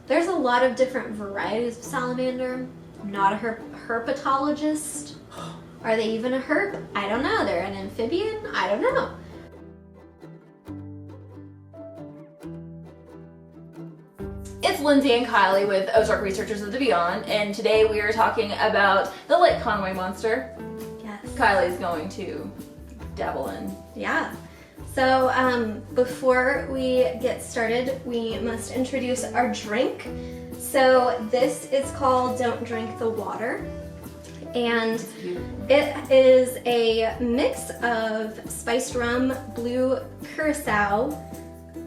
There's a lot of different varieties of salamander. I'm not a herpetologist. Are they even a herp? I don't know. They're an amphibian? I don't know. It's Lindsay and Kylie with Ozark Researchers of the Beyond, and today we are talking about the Lake Conway Monster. Yes. Kylie's going to dabble in. Yeah. So before we get started, we must introduce our drink. So this is called Don't Drink the Water. And it is a mix of spiced rum, blue Curacao,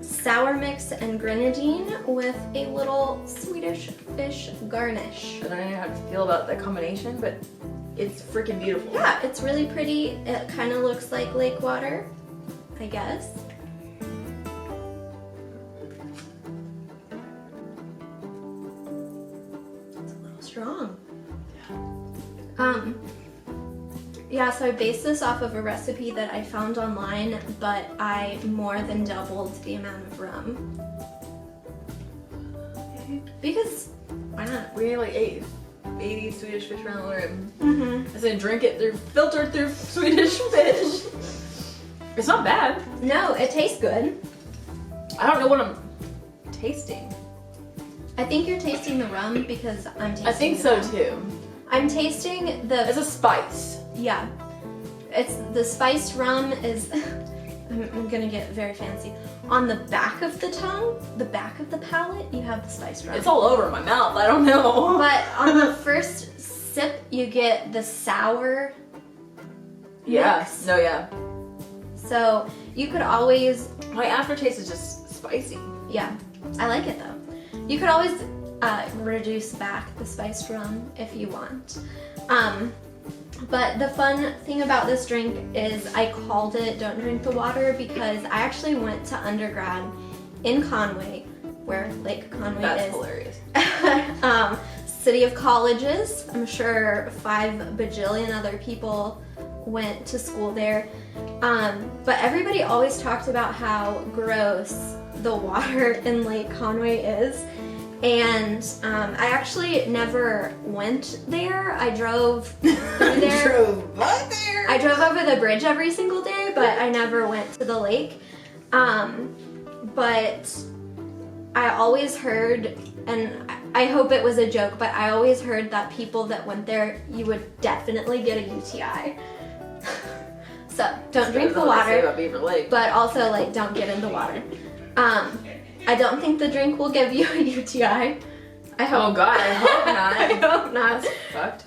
sour mix, and grenadine with a little Swedish Fish garnish. I don't know how to feel about the combination, but it's freaking beautiful. Yeah, it's really pretty. It kind of looks like lake water, I guess. It's a little strong. Yeah, so I based this off of a recipe that I found online, but I more than doubled the amount of rum. Because, why not? We like 80 Swedish fish around the room. Mm-hmm. I said drink it filtered through Swedish fish. It's not bad. No, it tastes good. I don't know what I'm tasting. I think you're tasting the rum because I'm tasting I think the so rum. too. I'm tasting the... It's a spice. Yeah. It's the spiced rum is... I'm gonna get very fancy. On the back of the tongue, the back of the palate, you have the spiced rum. It's all over my mouth. I don't know. But on the first sip, you get the sour mix. No, yeah. So you could always... My aftertaste is just spicy. Yeah, I like it though. You could always reduce back the spiced rum if you want. But the fun thing about this drink is I called it Don't Drink the Water because I actually went to undergrad in Conway, where Lake Conway That's is. hilarious. City of colleges. I'm sure 5 bajillion other people went to school there. But everybody always talked about how gross the water in Lake Conway is. And I actually never went there. I drove through there. I drove over the bridge every single day, but I never went to the lake. But I always heard, and I hope it was a joke, but I always heard that people that went there, you would definitely get a UTI. So don't drink the water, but also like don't get in the water. I don't think the drink will give you a UTI. I hope. Oh God, I hope not. I hope not. Fucked.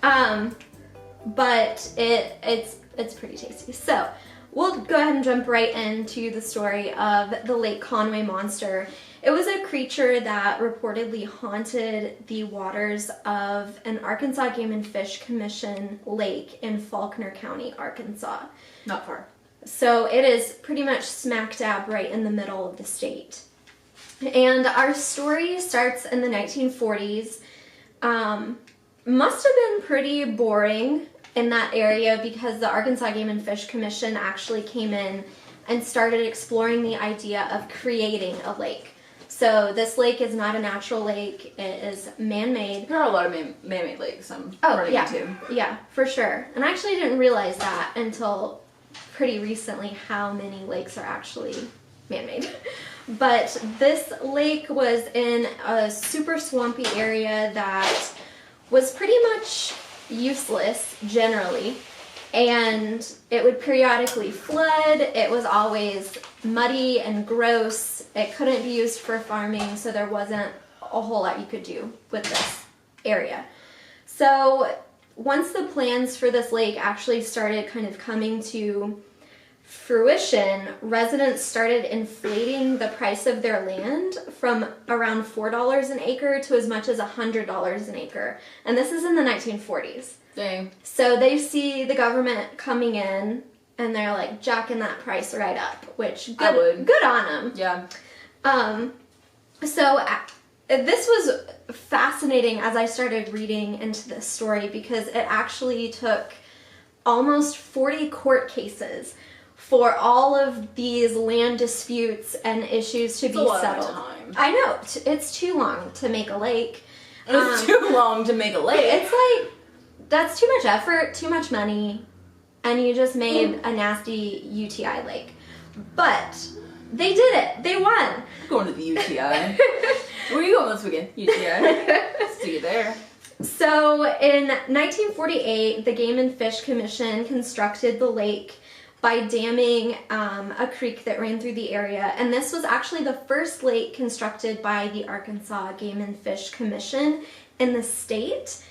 But it's pretty tasty. So we'll go ahead and jump right into the story of the Lake Conway Monster. It was a creature that reportedly haunted the waters of an Arkansas Game and Fish Commission lake in Faulkner County, Arkansas. Not far. So it is pretty much smack dab right in the middle of the state. And our story starts in the 1940s. Must have been pretty boring in that area because the Arkansas Game and Fish Commission actually came in and started exploring the idea of creating a lake. So this lake is not a natural lake, it is man-made. There are a lot of man-made lakes I'm running into. Yeah, for sure. And I actually didn't realize that until pretty recently how many lakes are actually man-made. But this lake was in a super swampy area that was pretty much useless generally, and it would periodically flood. It was always muddy and gross. It couldn't be used for farming, so there wasn't a whole lot you could do with this area. So once the plans for this lake actually started kind of coming to fruition, residents started inflating the price of their land from around $4 an acre to as much as $100 an acre. And this is in the 1940s. Dang. So they see the government coming in and they're like jacking that price right up, which good on them. Yeah. So this was fascinating as I started reading into this story because it actually took almost 40 court cases for all of these land disputes and issues to be settled. I know. It's too long to make a lake. It's too long to make a lake. It's like, that's too much effort, too much money, and you just made a nasty UTI lake. But they did it. They won. I'm going to the UTI. Where are you going this weekend? UTI. See you there. So in 1948, the Game and Fish Commission constructed the lake by damming a creek that ran through the area. And this was actually the first lake constructed by the Arkansas Game and Fish Commission in the state.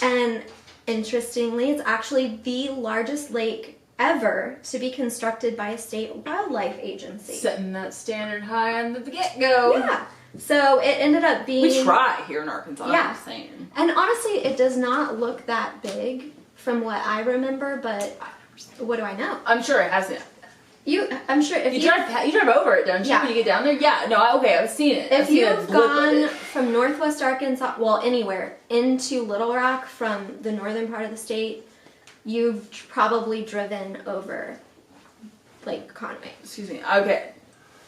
And interestingly, it's actually the largest lake ever to be constructed by a state wildlife agency. Setting that standard high on the get-go. Yeah. So it ended up being... We try here in Arkansas, Yeah. I'm just saying. And honestly, it does not look that big from what I remember, but what do I know? I'm sure it hasn't. I'm sure if you drive over it, don't you? Yeah. When you get down there? Yeah, no, I've seen it. If you've gone from northwest Arkansas, well, anywhere, into Little Rock from the northern part of the state, you've probably driven over Lake Conway. Excuse me. Okay.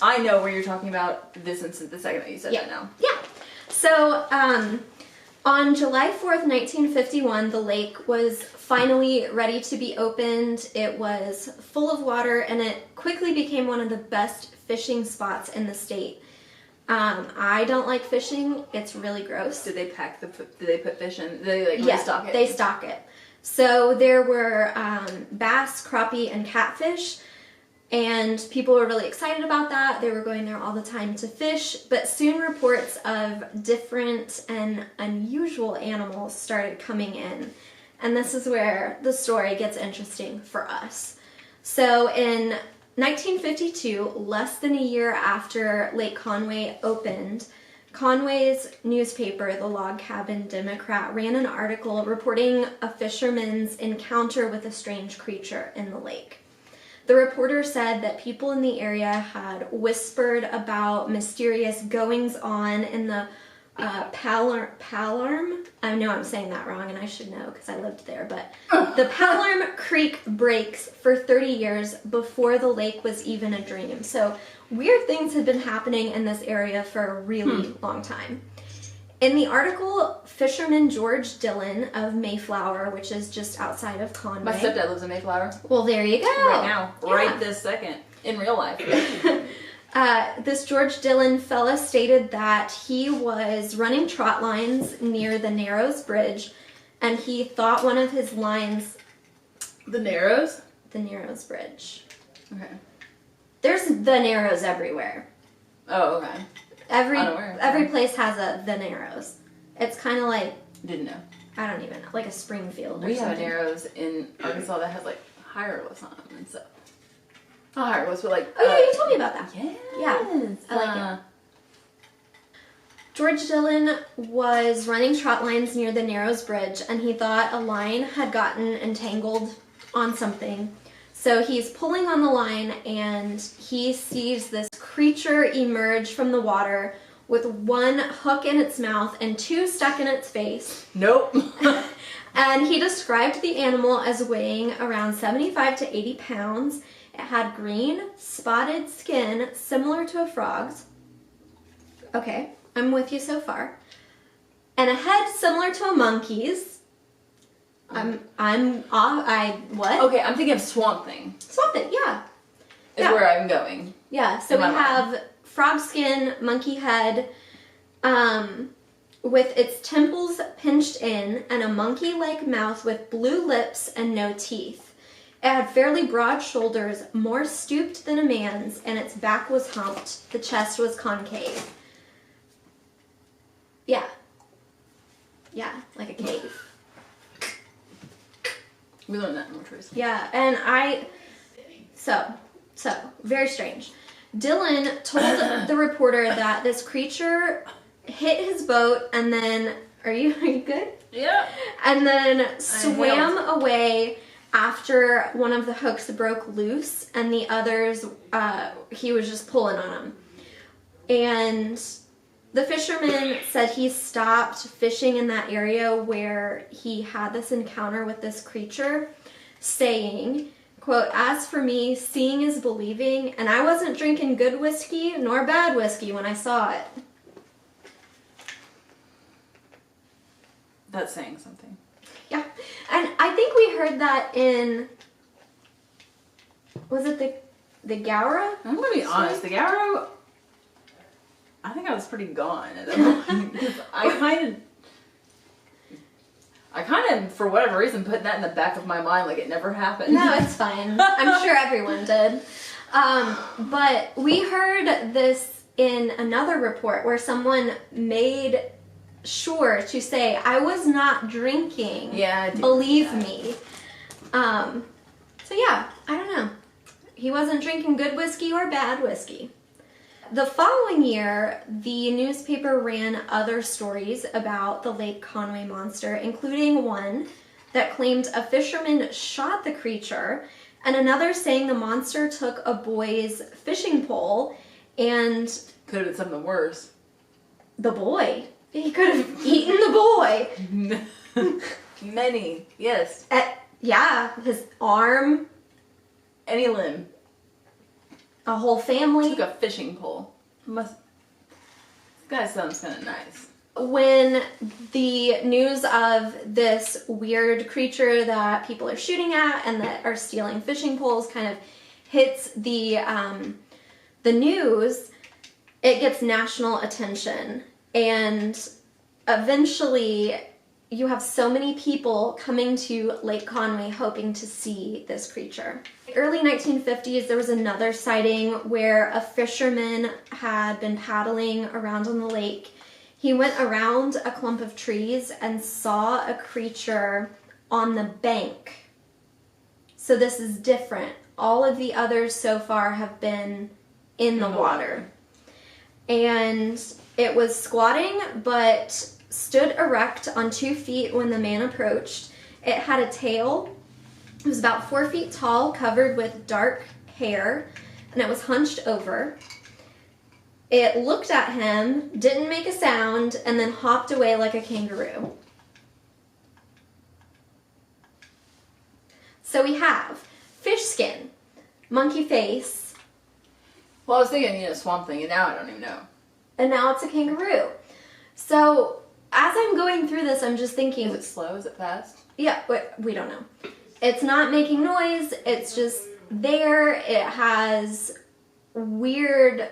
I know where you're talking about this instant the second that you said that now. Yeah. So, on July 4th, 1951, the lake was finally ready to be opened. It was full of water, and it quickly became one of the best fishing spots in the state. I don't like fishing. It's really gross. Did they put fish in? Did they restock it? They stock it. So there were bass, crappie, and catfish. And people were really excited about that. They were going there all the time to fish, but soon reports of different and unusual animals started coming in. And this is where the story gets interesting for us. So in 1952, less than a year after Lake Conway opened, Conway's newspaper, the Log Cabin Democrat, ran an article reporting a fisherman's encounter with a strange creature in the lake. The reporter said that people in the area had whispered about mysterious goings-on in the Palarm. I know I'm saying that wrong, and I should know because I lived there, but the Palarm Creek breaks for 30 years before the lake was even a dream. So weird things had been happening in this area for a really long time. In the article, fisherman George Dillon of Mayflower, which is just outside of Conway. My stepdad lives in Mayflower. Well, there you go. Right now. Yeah. Right this second. In real life. This George Dillon fella stated that he was running trot lines near the Narrows Bridge, and he thought one of his lines... The Narrows? The Narrows Bridge. Okay. There's the Narrows everywhere. Oh, okay. Every place has a the Narrows. It's kind of like... Didn't know. I don't even know. Like a Springfield or we something. have a Narrows in Arkansas that has like hieroglyphs on them and stuff. Not hieroglyphs, but like... Oh yeah, you told me about that. Yes. Yeah, I like it. George Dillon was running trot lines near the Narrows Bridge, and he thought a line had gotten entangled on something. So he's pulling on the line, and he sees this creature emerge from the water with one hook in its mouth and two stuck in its face. Nope. And he described the animal as weighing around 75 to 80 pounds. It had green, spotted skin similar to a frog's. Okay, I'm with you so far. And a head similar to a monkey's. What? Okay, I'm thinking of Swamp Thing. Swamp Thing, yeah. Is where I'm going. Yeah, so we have frog skin, monkey head, with its temples pinched in, and a monkey-like mouth with blue lips and no teeth. It had fairly broad shoulders, more stooped than a man's, and its back was humped. The chest was concave. Yeah. Yeah, like a cave. We learned that in more trees. Yeah, and So, very strange. Dillon told the reporter that this creature hit his boat and then... Are you good? Yeah. And then swam away after one of the hooks broke loose, and the others, he was just pulling on them. And the fisherman said he stopped fishing in that area where he had this encounter with this creature, saying, quote, "As for me, seeing is believing, and I wasn't drinking good whiskey nor bad whiskey when I saw it." That's saying something. Yeah. And I think we heard that in, was it the Gowra? I'm going to be honest. The Garrow, I think I was pretty gone at that moment. 'Cause I kind of, for whatever reason, put that in the back of my mind like it never happened. No, it's fine. I'm sure everyone did. But we heard this in another report where someone made sure to say, I was not drinking. Yeah, I do. Believe me. So yeah, I don't know. He wasn't drinking good whiskey or bad whiskey. The following year, the newspaper ran other stories about the Lake Conway Monster, including one that claimed a fisherman shot the creature, and another saying the monster took a boy's fishing pole and... Could have been something worse. The boy. He could have eaten the boy. Many, yes. Yeah, his arm. Any limb. A whole family. Took a fishing pole. This guy sounds kind of nice. When the news of this weird creature that people are shooting at and that are stealing fishing poles kind of hits the news, it gets national attention. And eventually you have so many people coming to Lake Conway hoping to see this creature. Early 1950s, there was another sighting where a fisherman had been paddling around on the lake. He went around a clump of trees and saw a creature on the bank. So this is different. All of the others so far have been in the water. And it was squatting, but stood erect on 2 feet when the man approached. It had a tail. It was about 4 feet tall, covered with dark hair, and it was hunched over. It looked at him, didn't make a sound, and then hopped away like a kangaroo. So we have fish skin, monkey face. Well, I was thinking, swamp thing, and now I don't even know. And now it's a kangaroo. So as I'm going through this, I'm just thinking... Is it slow? Is it fast? Yeah, we don't know. It's not making noise. It's just there. It has weird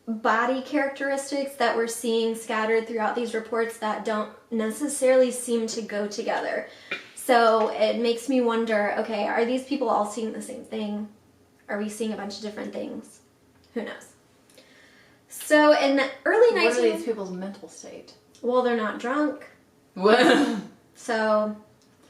body characteristics that we're seeing scattered throughout these reports that don't necessarily seem to go together. So it makes me wonder, okay, are these people all seeing the same thing? Are we seeing a bunch of different things? Who knows? So in the early 19... What are these people's mental state? Well, they're not drunk. What? So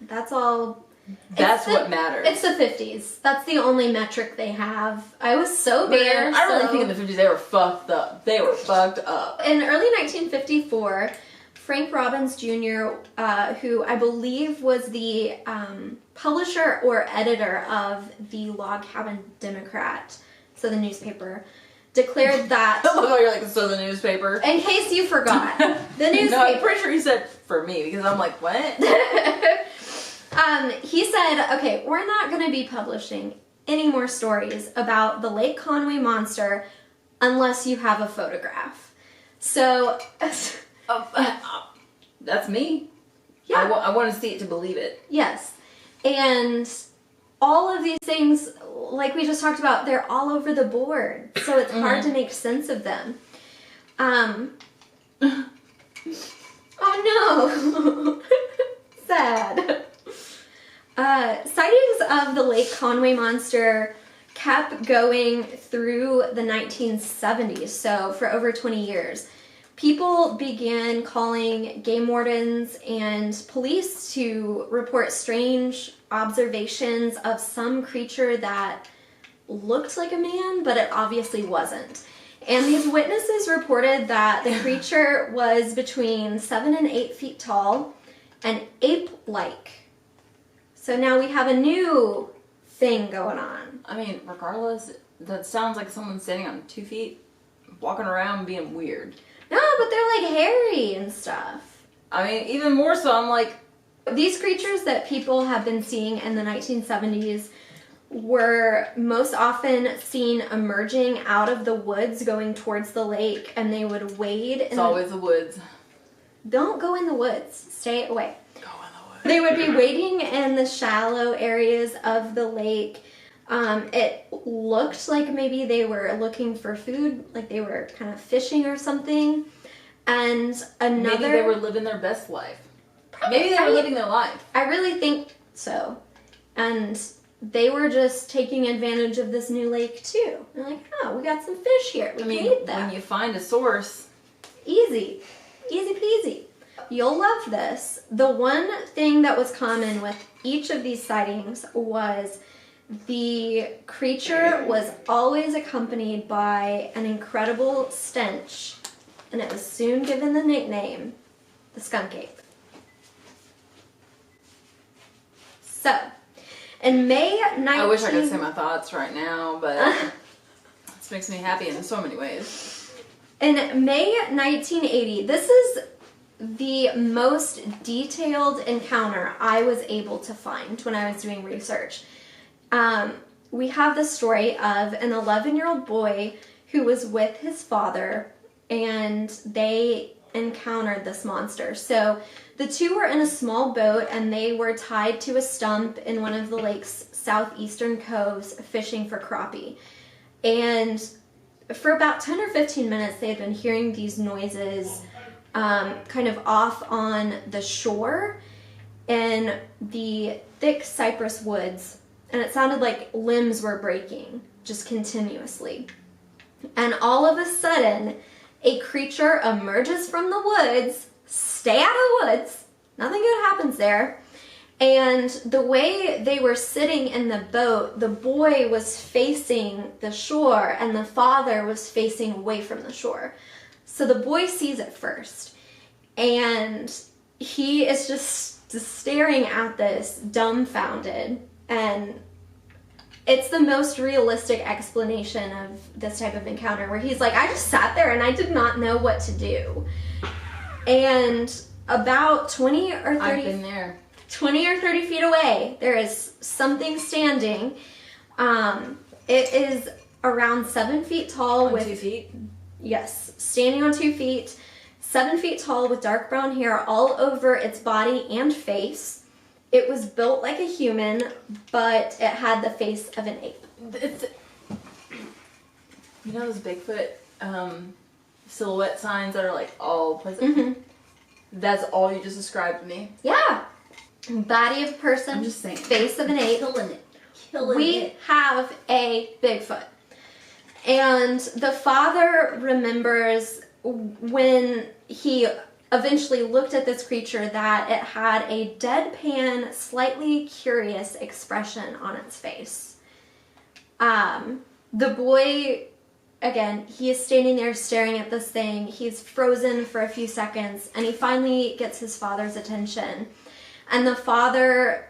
that's all... That's what matters. It's the 50s. That's the only metric they have. I was sober. I really think in the 50s they were fucked up. They were fucked up. In early 1954, Frank Robbins Jr., who I believe was the publisher or editor of the Log Cabin Democrat, so the newspaper, declared that... I love how you're like, so the newspaper. In case you forgot. The newspaper. No, I'm pretty sure you said for me, because I'm like, what? He said, okay, we're not going to be publishing any more stories about the Lake Conway Monster unless you have a photograph. So... that's me. Yeah. I want to see it to believe it. Yes. And all of these things, like we just talked about, they're all over the board. So it's hard to make sense of them. Oh no. Sad. Sightings of the Lake Conway Monster kept going through the 1970s, so for over 20 years. People began calling game wardens and police to report strange observations of some creature that looked like a man, but it obviously wasn't. And these witnesses reported that the creature was between 7 and 8 feet tall and ape-like. So now we have a new thing going on. I mean, regardless, that sounds like someone standing on 2 feet, walking around being weird. No, but they're like hairy and stuff. I mean, even more so, I'm like... These creatures that people have been seeing in the 1970s were most often seen emerging out of the woods going towards the lake, and they would wade. It's always the woods. don't go in the woods. Stay away. Go in the woods. They would be wading in the shallow areas of the lake. It looked like maybe they were looking for food, like they were kind of fishing or something. And another... Maybe they were living their best life. Maybe they were living their life. I really think so. And they were just taking advantage of this new lake too. They're like, oh, we got some fish here. We can eat that. When you find a source. Easy. Easy peasy. You'll love this. The one thing that was common with each of these sightings was the creature was always accompanied by an incredible stench, and it was soon given the nickname, the skunk ape. So, in May 19... I wish I could say my thoughts right now, but this makes me happy in so many ways. In May 1980, this is the most detailed encounter I was able to find when I was doing research. We have the story of an 11-year-old boy who was with his father, and they encountered this monster. So the two were in a small boat, and they were tied to a stump in one of the lake's southeastern coves fishing for crappie. And for about 10 or 15 minutes, they had been hearing these noises kind of off on the shore in the thick cypress woods. And it sounded like limbs were breaking just continuously. And all of a sudden, a creature emerges from the woods. Stay out of the woods. Nothing good happens there. And the way they were sitting in the boat, the boy was facing the shore and the father was facing away from the shore. So the boy sees it first. And he is just staring at this, dumbfounded. And it's the most realistic explanation of this type of encounter, where he's like, I just sat there and I did not know what to do. And about 20 or 30... I've been there. 20 or 30 feet away, there is something standing. It is around 7 feet tall. On with 2 feet? Yes, standing on 2 feet, 7 feet tall with dark brown hair all over its body and face. It was built like a human, but it had the face of an ape. You know those Bigfoot silhouette signs that are like all places? Mm-hmm. That's all you just described to me? Yeah. Body of a person, I'm just saying. face of an ape. Killing it. We have a Bigfoot. And the father remembers when he eventually looked at this creature that it had a deadpan, slightly curious expression on its face. The boy, again, he is standing there staring at this thing. He's frozen for a few seconds, and he finally gets his father's attention. And the father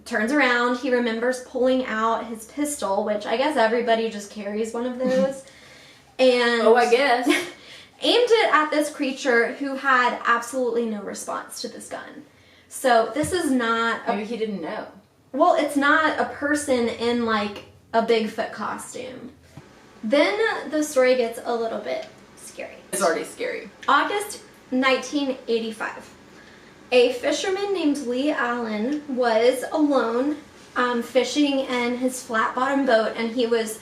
turns around. He remembers pulling out his pistol, which I guess everybody just carries one of those. And oh, I guess. Aimed it at this creature who had absolutely no response to this gun. So this is not... Maybe he didn't know. Well, it's not a person in like a Bigfoot costume. Then the story gets a little bit scary. It's already scary. August 1985. A fisherman named Lee Allen was alone fishing in his flat-bottom boat, and he was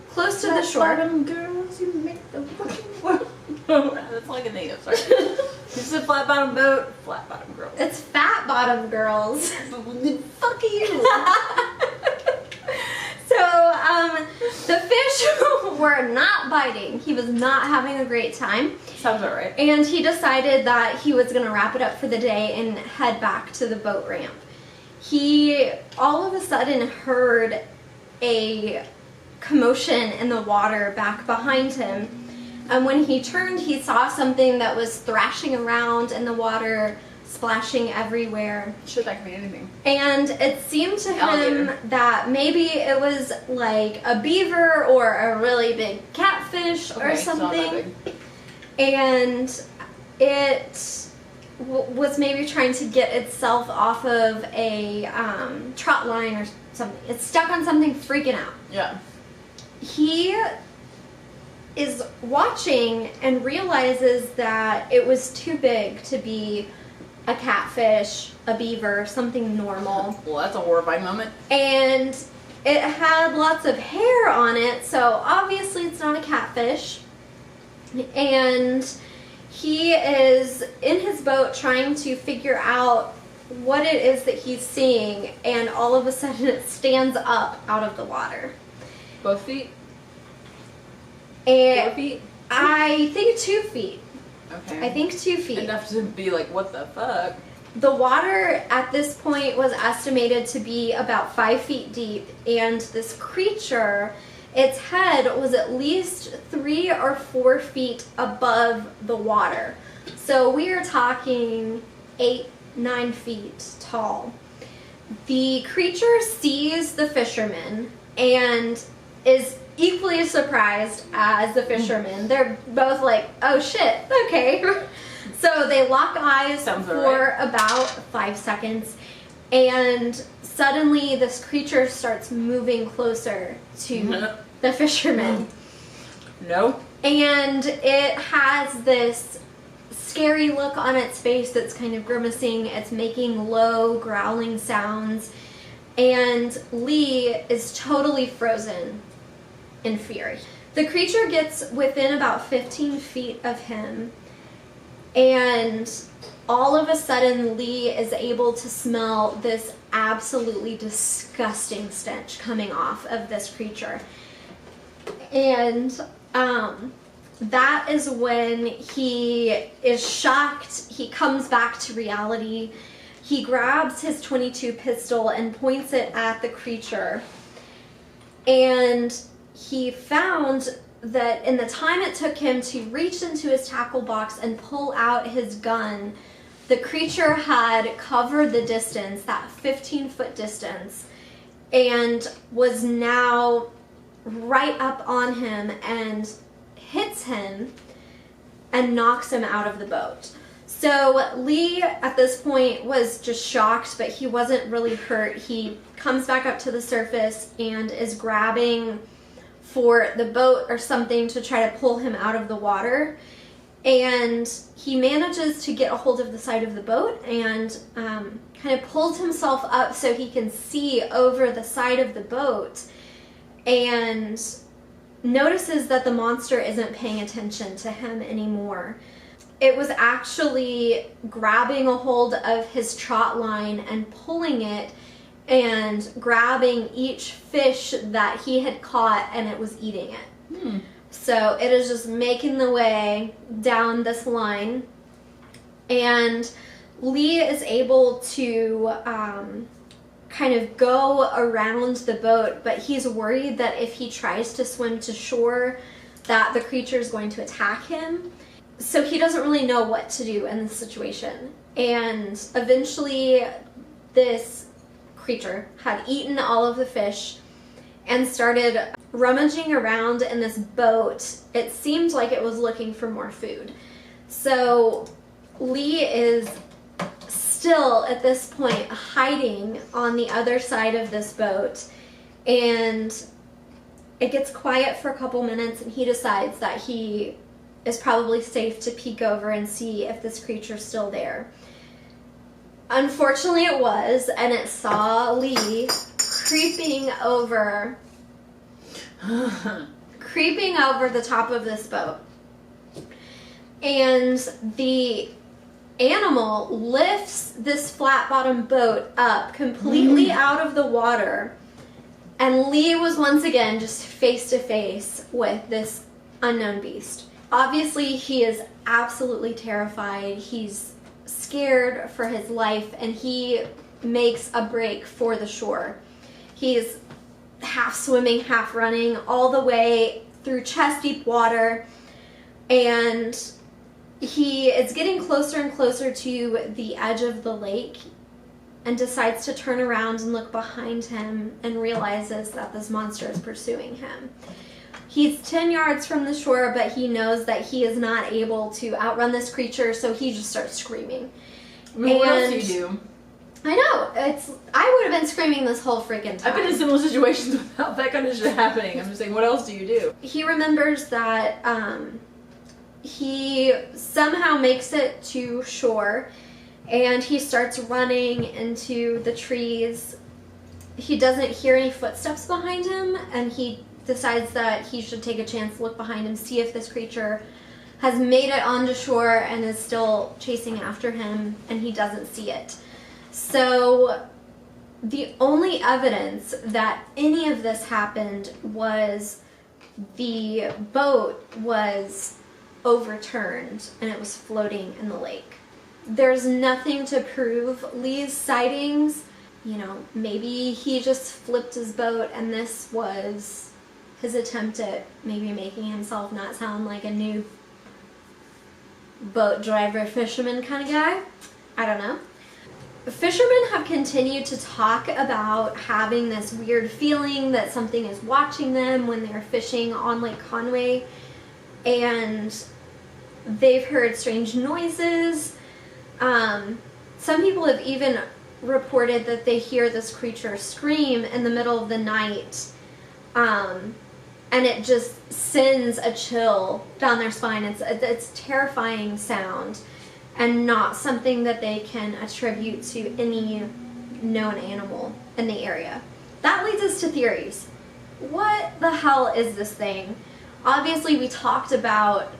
close to the shore. Flat-bottom girls, you make the fucking world. That's like a native, sorry. It's a flat-bottom boat, flat-bottom girls. It's fat-bottom girls. Fuck you. So, the fish were not biting. He was not having a great time. Sounds about right. And he decided that he was going to wrap it up for the day and head back to the boat ramp. He all of a sudden heard a commotion in the water back behind him. And when he turned, he saw something that was thrashing around in the water, splashing everywhere. Shit, that could be anything. And it seemed to Alligator. him that maybe it was like a beaver or a really big catfish or Okay, it's not that something. big. And it was maybe trying to get itself off of a trot line or something. It's stuck on something, freaking out. Yeah. He is watching and realizes that it was too big to be a catfish, a beaver, something normal. Well, that's a horrifying moment. And it had lots of hair on it, so obviously it's not a catfish. And he is in his boat trying to figure out what it is that he's seeing, and all of a sudden it stands up out of the water. Both feet? And 4 feet? I think 2 feet. Okay. I think 2 feet. Enough to be like, what the fuck? The water at this point was estimated to be about 5 feet deep, and this creature, its head was at least 3 or 4 feet above the water. So we are talking 8-9 feet tall. The creature sees the fisherman and is equally as surprised as the fisherman. They're both like, oh shit, okay. So they lock eyes for about 5 seconds, and suddenly this creature starts moving closer to the fisherman. No. And it has this scary look on its face that's kind of grimacing. It's making low growling sounds, and Lee is totally frozen in fear. The creature gets within about 15 feet of him, and all of a sudden Lee is able to smell this absolutely disgusting stench coming off of this creature. And that is when he is shocked. He comes back to reality. He grabs his .22 pistol and points it at the creature. And he found that in the time it took him to reach into his tackle box and pull out his gun, the creature had covered the distance, that 15-foot distance, and was now right up on him and hits him and knocks him out of the boat. So Lee at this point was just shocked, but he wasn't really hurt. He comes back up to the surface and is grabbing for the boat or something to try to pull him out of the water. And he manages to get a hold of the side of the boat and kind of pulls himself up so he can see over the side of the boat, and notices that the monster isn't paying attention to him anymore. It was actually grabbing a hold of his trot line and pulling it and grabbing each fish that he had caught, and it was eating it. So it is just making the way down this line, and Lee is able to kind of go around the boat, but he's worried that if he tries to swim to shore that the creature is going to attack him. So he doesn't really know what to do in this situation. And eventually this creature had eaten all of the fish and started rummaging around in this boat. It seemed like it was looking for more food. So Lee is still at this point hiding on the other side of this boat, and it gets quiet for a couple minutes, and he decides that he is probably safe to peek over and see if this creature's still there. Unfortunately it was, and it saw Lee creeping over the top of this boat. And the animal lifts this flat-bottom boat up completely out of the water, and Lee was once again just face to face with this unknown beast. Obviously he is absolutely terrified. He's scared for his life, and he makes a break for the shore. He's half swimming, half running all the way through chest-deep water, and he is getting closer and closer to the edge of the lake and decides to turn around and look behind him and realizes that this monster is pursuing him. He's 10 yards from the shore, but he knows that he is not able to outrun this creature, so he just starts screaming. What else do you do? I know. I would have been screaming this whole freaking time. I've been in similar situations without that kind of shit happening. I'm just saying, what else do you do? He remembers that he somehow makes it to shore, and he starts running into the trees. He doesn't hear any footsteps behind him, and he decides that he should take a chance to look behind him, see if this creature has made it onto shore and is still chasing after him, and he doesn't see it. So the only evidence that any of this happened was the boat was overturned and it was floating in the lake. There's nothing to prove Lee's sightings. You know, maybe he just flipped his boat and this was his attempt at maybe making himself not sound like a new boat driver, fisherman kind of guy. I don't know. Fishermen have continued to talk about having this weird feeling that something is watching them when they're fishing on Lake Conway, and they've heard strange noises. Some people have even reported that they hear this creature scream in the middle of the night, and it just sends a chill down their spine. It's a terrifying sound, and not something that they can attribute to any known animal in the area. That leads us to theories. What the hell is this thing? Obviously, we talked about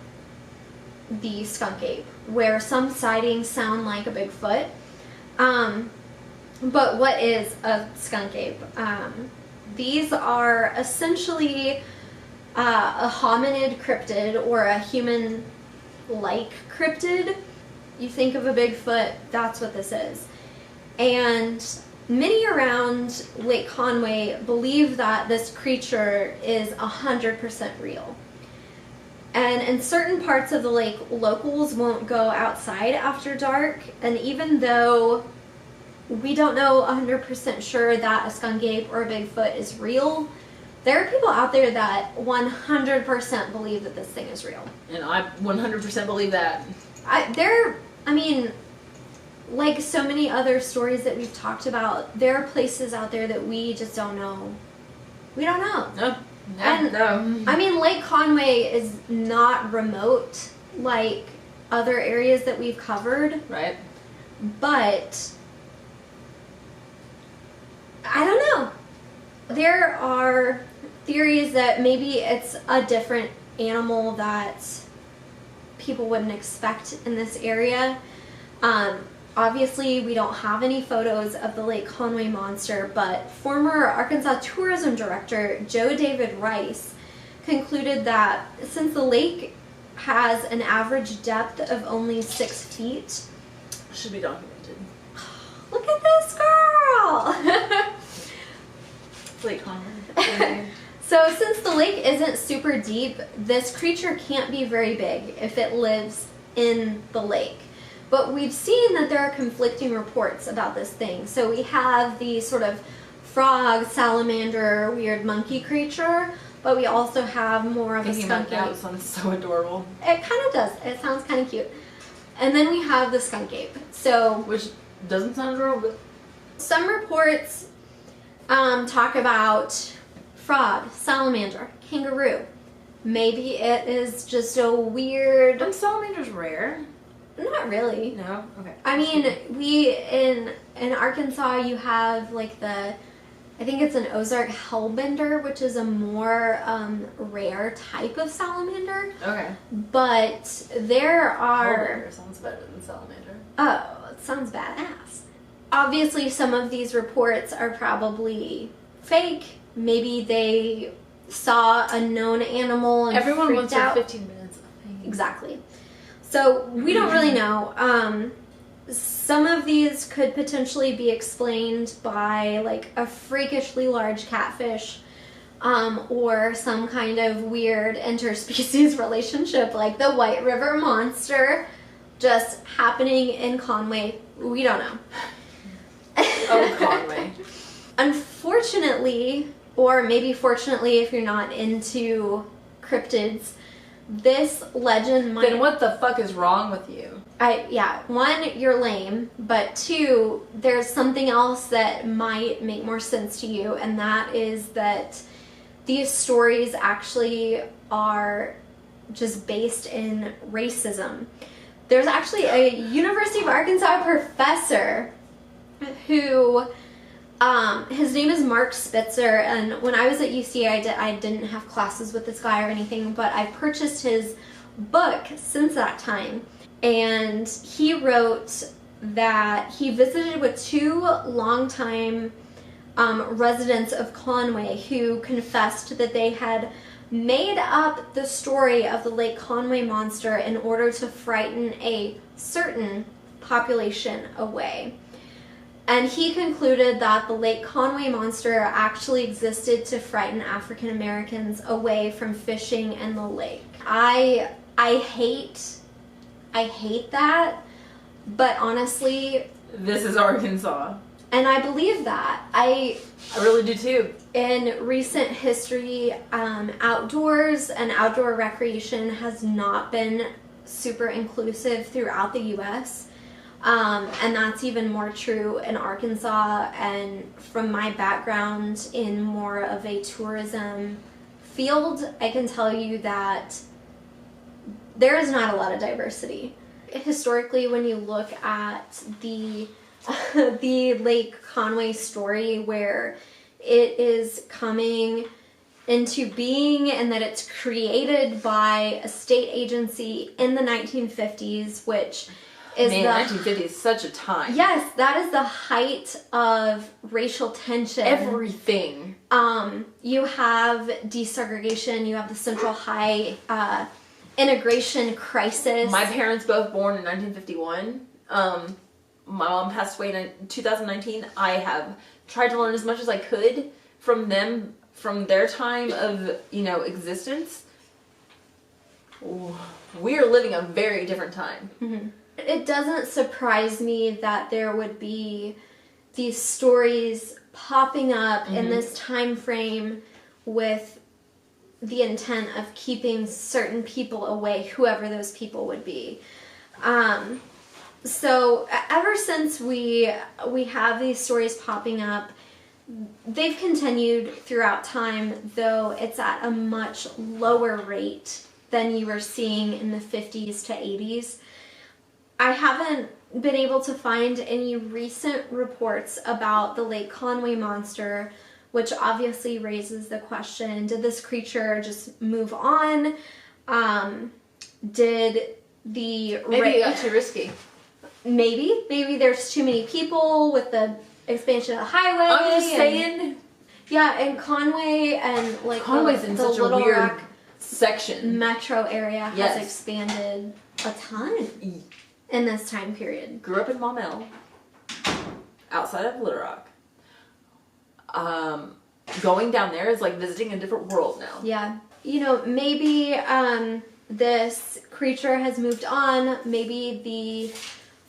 the skunk ape, where some sightings sound like a Bigfoot. But what is a skunk ape? These are essentially a hominid cryptid, or a human-like cryptid. You think of a Bigfoot, that's what this is. And many around Lake Conway believe that this creature is 100% real. And in certain parts of the lake, locals won't go outside after dark. And even though we don't know 100% sure that a skunk ape or a Bigfoot is real, there are people out there that 100% believe that this thing is real. And I 100% believe that. I mean, like so many other stories that we've talked about, there are places out there that we just don't know. We don't know. No. I mean, Lake Conway is not remote like other areas that we've covered. Right. But I don't know. There are theories that maybe it's a different animal that people wouldn't expect in this area. Obviously, we don't have any photos of the Lake Conway Monster, but former Arkansas Tourism Director Joe David Rice concluded that since the lake has an average depth of only 6 feet... Should be documented. Look at this girl! Lake Conway. So since the lake isn't super deep, this creature can't be very big if it lives in the lake. But we've seen that there are conflicting reports about this thing. So we have the sort of frog, salamander, weird monkey creature, but we also have more of a skunk ape. That sounds so adorable. It kind of does. It sounds kind of cute. And then we have the skunk ape. So, which doesn't sound adorable. Some reports talk about frog, salamander, kangaroo. Maybe it is just a weird... Aren't salamanders rare? Not really. No? Okay. I mean, in Arkansas, you have like I think it's an Ozark hellbender, which is a more rare type of salamander. Okay. But there are... Hellbender sounds better than salamander. Oh, it sounds badass. Obviously, some of these reports are probably fake. Maybe they saw a known animal and everyone wants out. 15 minutes of fame. Exactly. So we don't really know. Some of these could potentially be explained by like a freakishly large catfish, or some kind of weird interspecies relationship like the White River Monster just happening in Conway. We don't know. Oh, Conway. Unfortunately, or maybe fortunately if you're not into cryptids, this legend might... Then what the fuck is wrong with you? One, you're lame, but two, there's something else that might make more sense to you, and that is that these stories actually are just based in racism. There's actually a University of Arkansas professor who, his name is Mark Spitzer, and when I was at UCA, I didn't have classes with this guy or anything, but I've purchased his book since that time. And he wrote that he visited with two longtime residents of Conway who confessed that they had made up the story of the Lake Conway Monster in order to frighten a certain population away. And he concluded that the Lake Conway Monster actually existed to frighten African Americans away from fishing in the lake. I hate that, but honestly, this is Arkansas. And I believe that. I really do too. In recent history, outdoors and outdoor recreation has not been super inclusive throughout the U.S. And that's even more true in Arkansas. And from my background in more of a tourism field, I can tell you that there is not a lot of diversity. Historically, when you look at the Lake Conway story, where it is coming into being and that it's created by a state agency in the 1950s, which is 1950s is such a time. Yes, that is the height of racial tension. Everything. You have desegregation, you have the Central High integration crisis. My parents both born in 1951. My mom passed away in 2019. I have tried to learn as much as I could from them, from their time of, existence. We are living a very different time. Mm-hmm. It doesn't surprise me that there would be these stories popping up in this time frame with the intent of keeping certain people away, whoever those people would be. So ever since we have these stories popping up, they've continued throughout time, though it's at a much lower rate than you were seeing in the 50s to 80s. I haven't been able to find any recent reports about the Lake Conway Monster, which obviously raises the question, did this creature just move on? Maybe it got too risky. Maybe there's too many people with the expansion of the highway. I'm just saying. Yeah, and Conway and Conway's in such a Little weird Rock section. Metro area has expanded a ton in this time period. Grew up in Maumelle, outside of Little Rock. Going down there is like visiting a different world now. Yeah. Maybe this creature has moved on. Maybe the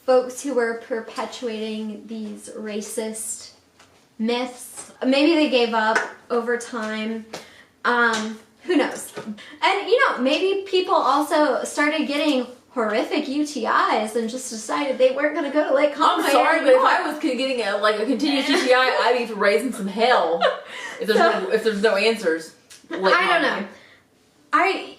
folks who were perpetuating these racist myths, maybe they gave up over time. Who knows? And, maybe people also started getting horrific UTIs and just decided they weren't going to go to Lake Conway. I'm sorry, anymore. but if I was getting a continuous UTI, I'd be raising some hell. If there's no answers. I don't know.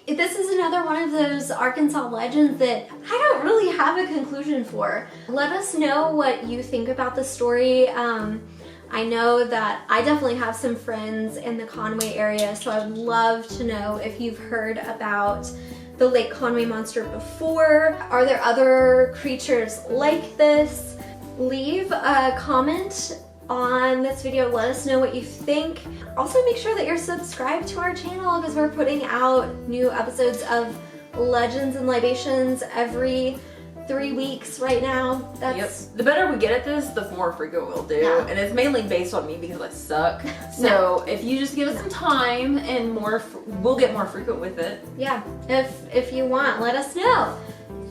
This is another one of those Arkansas legends that I don't really have a conclusion for. Let us know what you think about the story. I know that I definitely have some friends in the Conway area, so I'd love to know if you've heard about the Lake Conway Monster before. Are there other creatures like this? Leave a comment on this video. Let us know what you think. Also, make sure that you're subscribed to our channel because we're putting out new episodes of Legends and Libations every 3 weeks right now. The better we get at this, the more frequent we'll do. Yeah. And it's mainly based on me because I suck. So if you just give us some time and we'll get more frequent with it. Yeah, if you want, let us know.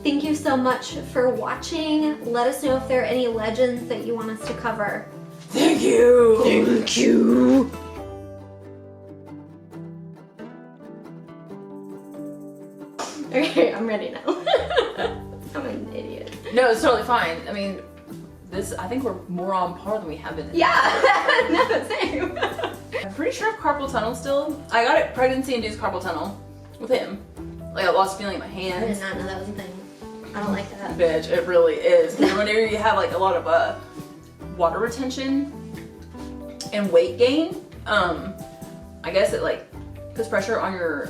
Thank you so much for watching. Let us know if there are any legends that you want us to cover. Thank you. Thank you. Okay, I'm ready now. I'm an idiot. No, it's totally fine. I mean, I think we're more on par than we have been. Yeah, no, same. I'm pretty sure I have carpal tunnel still. I got it pregnancy-induced carpal tunnel with him. Like I lost feeling in my I hands. did not know that was a thing. I don't like that. Bitch, it really is. Whenever you have like a lot of water retention and weight gain, I guess it like puts pressure on your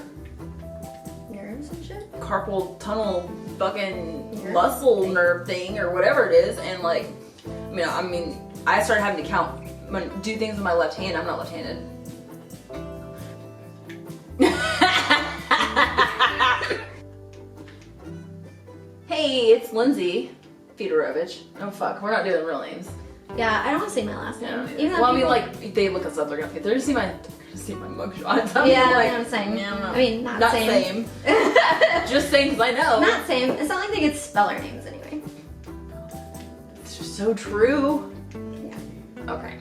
Nerves and shit? carpal tunnel fucking Nerve muscle thing. nerve thing or whatever it is, and like, I mean, I started having to count, do things with my left hand. I'm not left-handed. Hey, it's Lindsay Fedorovich. Oh fuck, we're not doing real names. Yeah, I don't want to say my last name. Yeah. Even though Well, I mean, people- like, if they look us up, they're gonna see my mugshots. I'm Yeah, like, I'm saying. yeah, I mean, not same. same. Just saying because I know. Not same. It's not like they could spell our names anyway. It's just so true. Yeah. Okay.